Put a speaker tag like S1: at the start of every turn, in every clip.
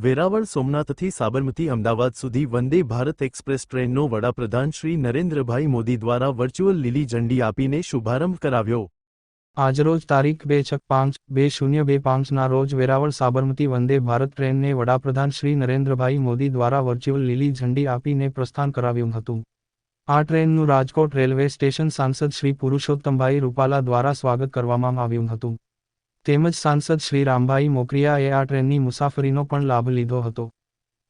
S1: વેરાવળ સોમનાથથી સાબરમતી અમદાવાદ સુધી વંદે ભારત એક્સપ્રેસ ટ્રેનનો વડાપ્રધાન શ્રી નરેન્દ્રભાઈ મોદી દ્વારા વર્ચ્યુઅલ લીલી ઝંડી આપીને શુભારંભ કરાવ્યો।
S2: આજરોજ તારીખ 2/6/2025ના રોજ વેરાવળ સાબરમતી વંદે ભારત ટ્રેનને વડાપ્રધાન શ્રી નરેન્દ્રભાઈ મોદી દ્વારા વર્ચ્યુઅલ લીલી ઝંડી આપીને પ્રસ્થાન કરાવ્યું હતું। આ ટ્રેનનું રાજકોટ રેલવે સ્ટેશન સાંસદ શ્રી પુરુષોત્તમભાઈ રૂપાલા દ્વારા સ્વાગત કરવામાં આવ્યું હતું। તેમજ સાંસદ શ્રી રામભાઈ મોકરિયાએ આ ટ્રેનની મુસાફરીનો પણ લાભ લીધો હતો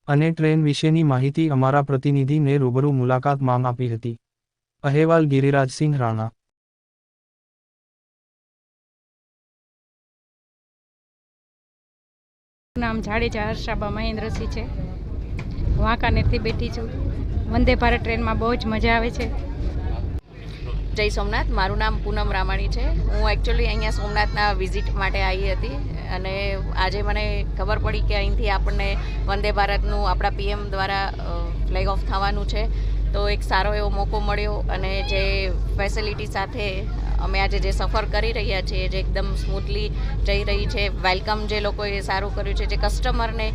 S2: અને ટ્રેન વિશેની માહિતી અમારા પ્રતિનિધિને રૂબરૂ મુલાકાતમાં આપી હતી। અહેવાલ ગિરિરાજસિંહ રાણા।
S3: नाम जाडेजा हर्षाबा महेन्द्रसिंह है। वांकानेरथी बैठी छूँ। वंदे भारत ट्रेन में बहुत मजा आवे छे।
S4: जय सोमनाथ। मारू नाम पूनम रामाणी है। हूँ एक्चुअली अहींया सोमनाथना विजिट माटे आई हती अने आजे मने खबर पड़ी कि अहींथी आपणे वंदे भारतनुं आपणा पीएम द्वारा फ्लेग ऑफ थवानुं छे, तो एक सारो एवो मौको मळ्यो अने जे फेसिलिटी साथे अमे आज जे सफर करी रह्या छीए जे एकदम स्मूथली जई रही है। वेलकम जे लोकोए सारू कर्युं छे, जे कस्टमर ने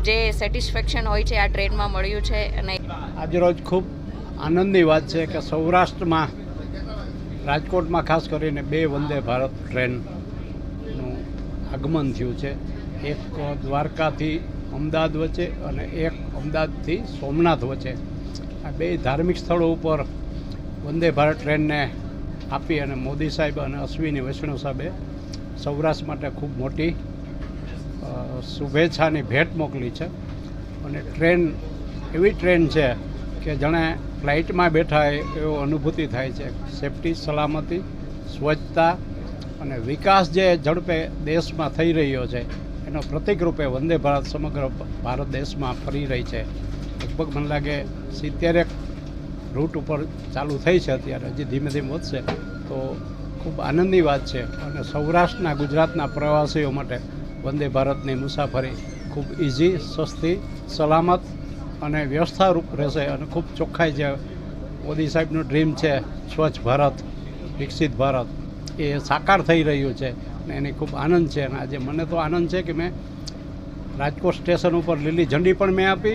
S4: जे सेटिस्फेक्शन होय छे आ ट्रेन में मळ्युं छे। अने
S5: आज रोज खूब आनंदनी वात छे कि सौराष्ट्र में राजकोट में खास करीने 2 वंदे भारत ट्रेननुं आगमन थयुं छे। एक द्वारका थी अमदावाद वच्चे अने एक अमदावाद थी सोमनाथ वच्चे। आ 2 धार्मिक स्थलों पर वंदे भारत ट्रेन ने आपी अने मोदी साहेब अने अश्विनी वैष्णव साहेबे सौराष्ट्र माटे खूब मोटी शुभेच्छानी भेट मोकली है। अने ट्रेन एवी ट्रेन है कि जाणे फ्लाइट में बैठा है एवो अनुभूति थाय छे। सेफ्टी, सलामती, स्वच्छता अने विकास जे झड़पे देश में थई रह्यो छे एनो प्रतीक रूपे वंदे भारत समग्र भारत देश में फरी रही है। लगभग मन लागे 70 रूट पर चालू थई छे, अत्यारे हजी धीमे धीमे वधशे, तो खूब आनंदनी बात है। अने सौराष्ट्रना गुजरातना प्रवासीओ माटे वंदे भारतनी मुसाफरी खूब इजी, सस्ती, सलामत अने व्यवस्थारूप रहेशे अने खूब चोख्खाई जे मोदी साहेबनुं ड्रीम है स्वच्छ भारत, विकसित भारत, ए साकार थई रह्युं छे अने एनी खूब आनंद है। अने आजे मने तो आनंद है कि मैं राजकोट स्टेशन पर लीली झंडी पण मैं आपी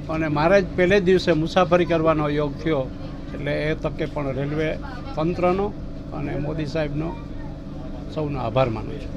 S5: अने मारे ज पहले दिवसे मुसाफरी करवानो योग थयो, एटले ए तके पण रेलवे तंत्रनो अने मोदी साहेबनो सौनो आभार मानुं छुं।